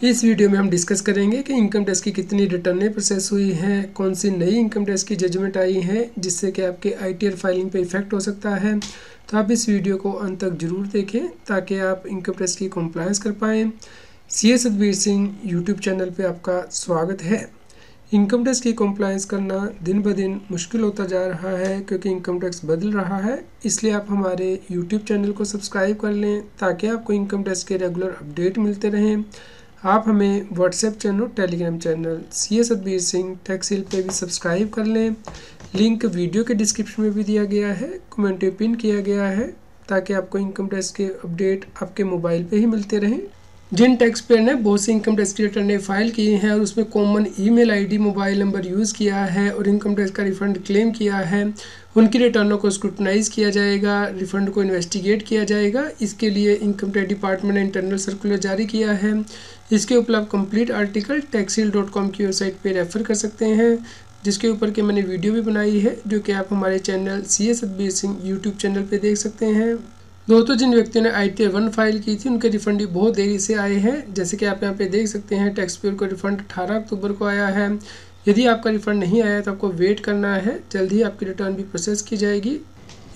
इस वीडियो में हम डिस्कस करेंगे कि इनकम टैक्स की कितनी रिटर्नें प्रोसेस हुई हैं, कौन सी नई इनकम टैक्स की जजमेंट आई हैं जिससे कि आपके आईटीआर फाइलिंग पे इफेक्ट हो सकता है। तो आप इस वीडियो को अंत तक जरूर देखें ताकि आप इनकम टैक्स की कंप्लायंस कर पाएँ। CA Satbir Singh YouTube channel पे आपका स्वागत है। इनकम टैक्स की कंप्लायंस करना दिन ब दिन मुश्किल होता जा रहा है क्योंकि इनकम टैक्स बदल रहा है। इसलिए आप हमारे यूट्यूब चैनल को सब्सक्राइब कर लें ताकि आपको इनकम टैक्स के रेगुलर अपडेट मिलते रहें। आप हमें WhatsApp channel, Telegram channel CA Satbir Singh Tax Heal पे भी सब्सक्राइब कर लें। लिंक वीडियो के डिस्क्रिप्शन में भी दिया गया है, कमेंट में पिन किया गया है ताकि आपको इनकम टैक्स के अपडेट आपके मोबाइल पे ही मिलते रहें। जिन टैक्स पेयर ने बहुत सी इनकम टैक्स की रिटर्नें फाइल की हैं और उसमें common email ID, mobile number use किया है और इनकम टैक्स का रिफंड क्लेम किया है, उनकी रिटर्नों को स्क्रूटनाइज किया जाएगा, रिफंड को इन्वेस्टिगेट किया जाएगा। इसके लिए इनकम टैक्स डिपार्टमेंट ने इंटरनल सर्कुलर जारी किया है। इसके ऊपर आप कंप्लीट आर्टिकल taxhill.com की वेबसाइट पे रेफ़र कर सकते हैं, जिसके ऊपर के मैंने वीडियो भी बनाई है जो कि आप हमारे channel CA Satbir Singh YouTube channel पे देख सकते हैं। दोस्तों, जिन व्यक्तियों ने आईटीआर 1 फाइल की थी उनके रिफंड बहुत देरी से आए हैं। जैसे कि आप यहाँ पे देख सकते हैं, टैक्स पेयर को रिफंड 18 अक्टूबर को आया है। यदि आपका रिफंड नहीं आया तो आपको वेट करना है, जल्द ही आपकी रिटर्न भी प्रोसेस की जाएगी।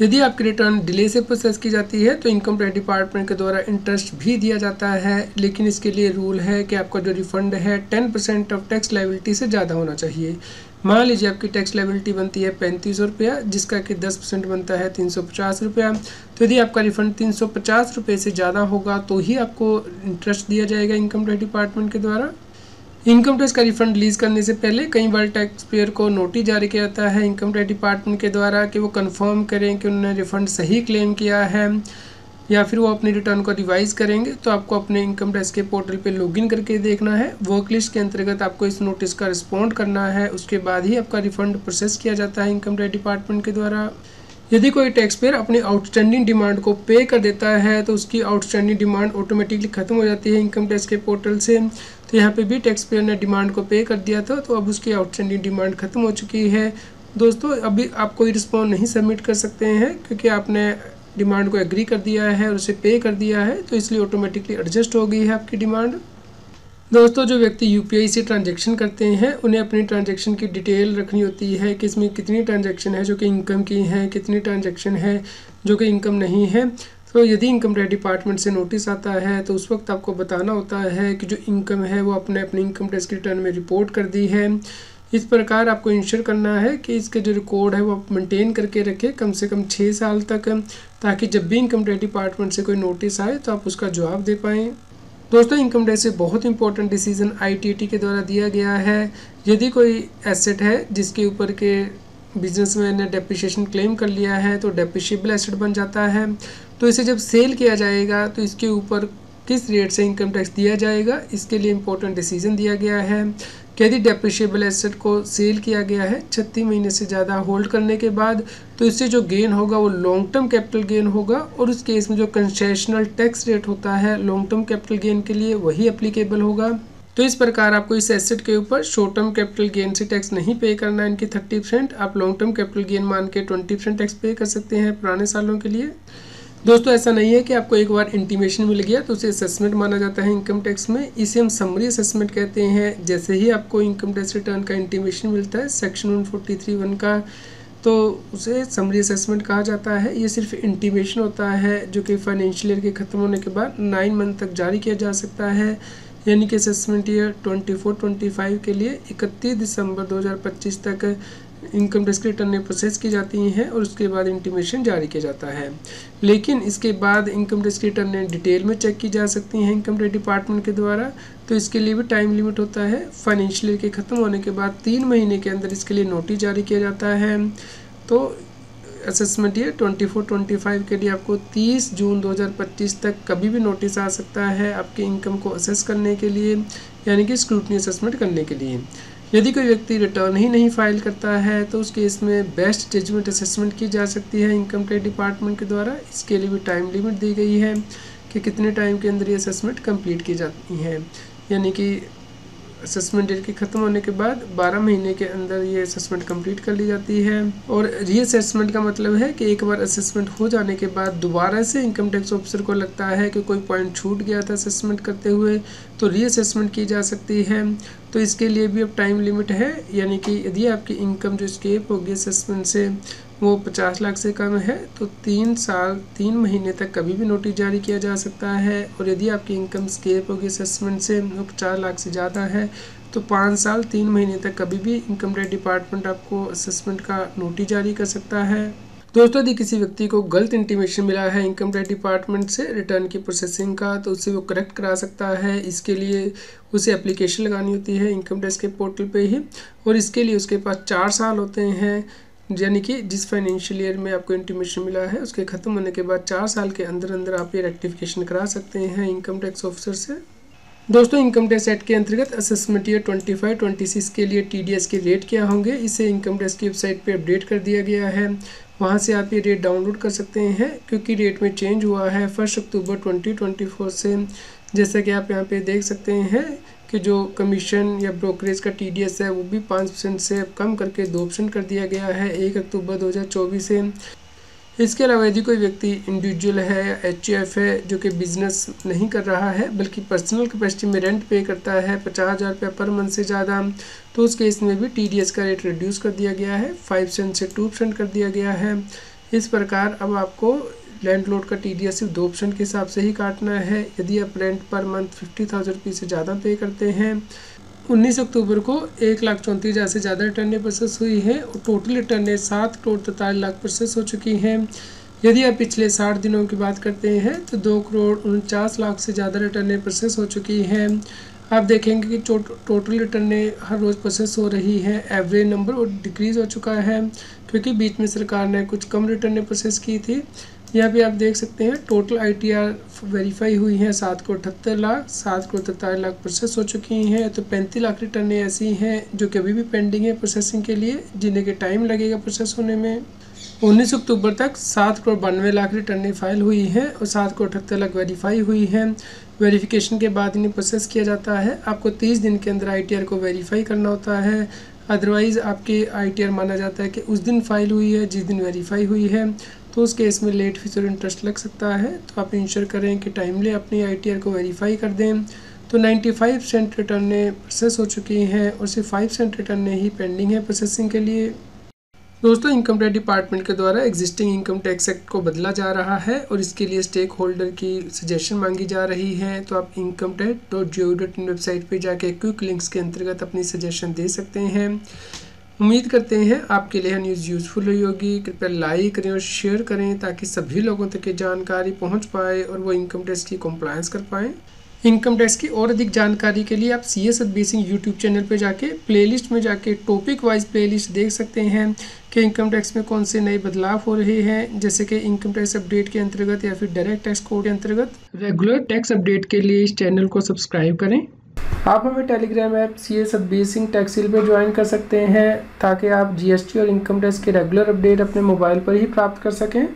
यदि आपकी रिटर्न डिले से प्रोसेस की जाती है तो इनकम टैक्स डिपार्टमेंट के द्वारा इंटरेस्ट भी दिया जाता है, लेकिन इसके लिए रूल है कि आपका जो रिफंड है 10% ऑफ टैक्स लायबिलिटी से ज़्यादा होना चाहिए। मान लीजिए आपकी टैक्स लायबिलिटी बनती है 3500 रुपया, जिसका कि 10% बनता है 350 रुपया। तो यदि आपका रिफंड 350 रुपये से ज़्यादा होगा तो ही आपको इंटरेस्ट दिया जाएगा इनकम टैक्स डिपार्टमेंट के द्वारा। इनकम टैक्स का रिफंड रिलीज करने से पहले कई बार टैक्स पेयर को नोटिस जारी किया जाता है इनकम टैक्स डिपार्टमेंट के द्वारा कि वो कंफर्म करें कि उन्होंने रिफंड सही क्लेम किया है, या फिर वो अपनी रिटर्न को रिवाइज करेंगे। तो आपको अपने इनकम टैक्स के पोर्टल पे लॉगिन करके देखना है। वर्क लिस्ट के अंतर्गत आपको इस नोटिस का रिस्पॉन्ड करना है, उसके बाद ही आपका रिफंड प्रोसेस किया जाता है इनकम टैक्स डिपार्टमेंट के द्वारा। यदि कोई टैक्स पेयर अपनी आउटस्टैंडिंग डिमांड को पे कर देता है तो उसकी आउटस्टैंडिंग डिमांड ऑटोमेटिकली ख़त्म हो जाती है इनकम टैक्स के पोर्टल से। तो यहाँ पे भी टैक्स पेयर ने डिमांड को पे कर दिया था तो अब उसकी आउटस्टैंडिंग डिमांड ख़त्म हो चुकी है। दोस्तों, अभी आप कोई रिस्पॉन्स नहीं सबमिट कर सकते हैं क्योंकि आपने डिमांड को एग्री कर दिया है और उसे पे कर दिया है, तो इसलिए ऑटोमेटिकली एडजस्ट हो गई है आपकी डिमांड। दोस्तों, जो व्यक्ति यूपीआई से ट्रांजैक्शन करते हैं उन्हें अपनी ट्रांजैक्शन की डिटेल रखनी होती है कि इसमें कितनी ट्रांजैक्शन है जो कि इनकम की है, कितनी ट्रांजैक्शन है जो कि इनकम नहीं है। तो यदि इनकम टैक्स डिपार्टमेंट से नोटिस आता है तो उस वक्त आपको बताना होता है कि जो इनकम है वो अपने इनकम टैक्स की रिटर्न में रिपोर्ट कर दी है। इस प्रकार आपको इंश्योर करना है कि इसके जो रिकॉर्ड है वो आप मेंटेन करके रखें कम से कम 6 साल तक, ताकि जब भी इनकम टैक्स डिपार्टमेंट से कोई नोटिस आए तो आप उसका जवाब दे पाएँ। दोस्तों, इनकम टैक्स से बहुत इंपॉर्टेंट डिसीजन आईटीटी के द्वारा दिया गया है। यदि कोई एसेट है जिसके ऊपर के बिजनेसमैन ने डेप्रिसिएशन क्लेम कर लिया है तो डेप्रिशिएबल एसेट बन जाता है। तो इसे जब सेल किया जाएगा तो इसके ऊपर किस रेट से इनकम टैक्स दिया जाएगा, इसके लिए इंपॉर्टेंट डिसीजन दिया गया है कि यदि डेप्रिशिएबल एसेट को सेल किया गया है 36 महीने से ज़्यादा होल्ड करने के बाद तो इससे जो गेन होगा वो लॉन्ग टर्म कैपिटल गेन होगा, और उस केस में जो कंसेशनल टैक्स रेट होता है लॉन्ग टर्म कैपिटल गेन के लिए वही एप्लीकेबल होगा। तो इस प्रकार आपको इस एसेट के ऊपर शॉर्ट टर्म कैपिटल गेन से टैक्स नहीं पे करना है इनकी 30%, आप लॉन्ग टर्म कैपिटल गेन मान के 20% टैक्स पे कर सकते हैं पुराने सालों के लिए। दोस्तों, ऐसा नहीं है कि आपको एक बार इंटीमेशन मिल गया तो उसे असेसमेंट माना जाता है इनकम टैक्स में। इसे हम समरी असेसमेंट कहते हैं। जैसे ही आपको इनकम टैक्स रिटर्न का इंटीमेशन मिलता है सेक्शन 143(1) का, तो उसे समरी असेसमेंट कहा जाता है। ये सिर्फ इंटीमेशन होता है जो कि फाइनेंशियल ईयर के ख़त्म होने के बाद 9 मंथ तक जारी किया जा सकता है। यानी कि असेसमेंट ईयर 24-25 के लिए 31 दिसंबर 2025 तक इनकम टैक्स की रिटर्नें प्रोसेस की जाती हैं और उसके बाद इंटीमेशन जारी किया जाता है। लेकिन इसके बाद इनकम टैक्स की रिटर्नें डिटेल में चेक की जा सकती हैं इनकम टैक्स डिपार्टमेंट के द्वारा। तो इसके लिए भी टाइम लिमिट होता है। फाइनेंशियल ईयर के ख़त्म होने के बाद 3 महीने के अंदर इसके लिए नोटिस जारी किया जाता है। तो असेसमेंट ईयर 24-25 के लिए आपको 30 जून 2025 तक कभी भी नोटिस आ सकता है आपके इनकम को असेस करने के लिए, यानी कि स्क्रूटनी असेसमेंट करने के लिए। यदि कोई व्यक्ति रिटर्न ही नहीं फाइल करता है तो उस केस में बेस्ट जजमेंट असेसमेंट की जा सकती है इनकम टैक्स डिपार्टमेंट के द्वारा। इसके लिए भी टाइम लिमिट दी गई है कि कितने टाइम के अंदर ये असेसमेंट कंप्लीट की जाती है। यानी कि असेसमेंट डेट के ख़त्म होने के बाद 12 महीने के अंदर ये असेसमेंट कंप्लीट कर ली जाती है। और रीअसेसमेंट का मतलब है कि एक बार असेसमेंट हो जाने के बाद दोबारा से इनकम टैक्स ऑफिसर को लगता है कि कोई पॉइंट छूट गया था असेसमेंट करते हुए, तो रीअसेसमेंट की जा सकती है। तो इसके लिए भी अब टाइम लिमिट है, यानी कि यदि आपकी इनकम जो स्केप होगी असेसमेंट से वो 50 लाख से कम है तो 3 साल 3 महीने तक कभी भी नोटिस जारी किया जा सकता है। और यदि आपकी इनकम स्केप होगी असेसमेंट से वो 50 लाख से ज़्यादा है तो 5 साल 3 महीने तक कभी भी इनकम टैक्स डिपार्टमेंट आपको असेसमेंट का नोटिस जारी कर सकता है। दोस्तों, यदि किसी व्यक्ति को गलत इंटीमेशन मिला है इनकम टैक्स डिपार्टमेंट से रिटर्न की प्रोसेसिंग का, तो उससे वो करेक्ट करा सकता है। इसके लिए उसे एप्लीकेशन लगानी होती है इनकम टैक्स के पोर्टल पे ही, और इसके लिए उसके पास 4 साल होते हैं, यानी कि जिस फाइनेंशियल ईयर में आपको इंटीमेशन मिला है उसके ख़त्म होने के बाद 4 साल के अंदर अंदर आप ये रेक्टिफिकेशन करा सकते हैं इनकम टैक्स ऑफिसर से। दोस्तों, इनकम टैक्स एक्ट के अंतर्गत असेसमेंट ईयर 25-26 के लिए TDS के रेट क्या होंगे, इसे इनकम टैक्स की वेबसाइट पे अपडेट कर दिया गया है। वहाँ से आप ये रेट डाउनलोड कर सकते हैं, क्योंकि रेट में चेंज हुआ है 1 अक्टूबर 2024 से। जैसा कि आप यहाँ पे देख सकते हैं कि जो कमीशन या ब्रोकरेज का TDS है वो भी 5% से अब कम करके 2% कर दिया गया है 1 अक्टूबर 2024 से। इसके अलावा यदि कोई व्यक्ति इंडिविजुअल है या HUF है जो कि बिजनेस नहीं कर रहा है बल्कि पर्सनल कैपेसिटी में रेंट पे करता है 50,000 रुपये पर मंथ से ज़्यादा, तो उस केस में भी TDS का रेट रिड्यूस कर दिया गया है, 5% से 2% कर दिया गया है। इस प्रकार अब आपको लैंडलॉर्ड का TDS सिर्फ 2% के हिसाब से ही काटना है। यदि आप रेंट पर मंथ 50,000 रुपये से ज़्यादा पे करते हैं। 19 अक्टूबर को 1,34,000 से ज़्यादा रिटर्नें प्रोसेस हुई हैं और टोटल रिटर्नें 7,43,00,000 प्रोसेस हो चुकी हैं। यदि आप पिछले 60 दिनों की बात करते हैं तो 2,49,00,000 से ज़्यादा रिटर्नें प्रोसेस हो चुकी हैं। आप देखेंगे कि टोटल रिटर्नें हर रोज़ प्रोसेस हो रही हैं, एवरेज नंबर और डिक्रीज़ हो चुका है, क्योंकि बीच में सरकार ने कुछ कम रिटर्नें प्रोसेस की थी। यहाँ पे आप देख सकते हैं टोटल ITR वेरीफाई हुई हैं 7,78,00,000, 7,43,00,000 प्रोसेस हो चुकी हैं। तो 35 लाख रिटर्नें ऐसी हैं जो कि अभी भी पेंडिंग है प्रोसेसिंग के लिए, जिन्हें के टाइम लगेगा प्रोसेस होने में। 19 अक्टूबर तक 7,92,00,000 रिटर्नें फाइल हुई हैं और 7,78,00,000 वेरीफाई हुई हैं। वेरिफिकेशन के बाद इन्हें प्रोसेस किया जाता है। आपको 30 दिन के अंदर ITR को वेरीफाई करना होता है, अदरवाइज़ आपकी ITR माना जाता है कि उस दिन फाइल हुई है जिस दिन वेरीफाई हुई है, तो उस केस में लेट फीस और इंटरेस्ट लग सकता है। तो आप इंश्योर करें कि टाइमली अपनी ITR को वेरीफाई कर दें। तो 95% रिटर्नें प्रोसेस हो चुकी हैं और सिर्फ 5% रिटर्नें ही पेंडिंग है प्रोसेसिंग के लिए। दोस्तों, इनकम टैक्स डिपार्टमेंट के द्वारा एग्जिस्टिंग इनकम टैक्स एक्ट को बदला जा रहा है और इसके लिए स्टेक होल्डर की सजेशन मांगी जा रही है। तो आप incometax.gov.in वेबसाइट पे जाके क्विक लिंक्स के अंतर्गत अपनी सजेशन दे सकते हैं। उम्मीद करते हैं आपके लिए न्यूज़ यूज़फुल रही होगी। कृपया लाइक करें और शेयर करें ताकि सभी लोगों तक ये जानकारी पहुंच पाए और वो इनकम टैक्स की कंप्लायंस कर पाएँ। इनकम टैक्स की और अधिक जानकारी के लिए आप CS Satbir Singh YouTube channel पे जाके प्लेलिस्ट में जाके टॉपिक वाइज प्लेलिस्ट देख सकते हैं कि इनकम टैक्स में कौन से नए बदलाव हो रहे हैं, जैसे कि इनकम टैक्स अपडेट के अंतर्गत या फिर डायरेक्ट टैक्स कोड के अंतर्गत। रेगुलर टैक्स अपडेट के लिए इस चैनल को सब्सक्राइब करें। आप हमें Telegram app CS Satbir Singh Taxheal पे ज्वाइन कर सकते हैं ताकि आप GST और इनकम टैक्स के रेगुलर अपडेट अपने मोबाइल पर ही प्राप्त कर सकें।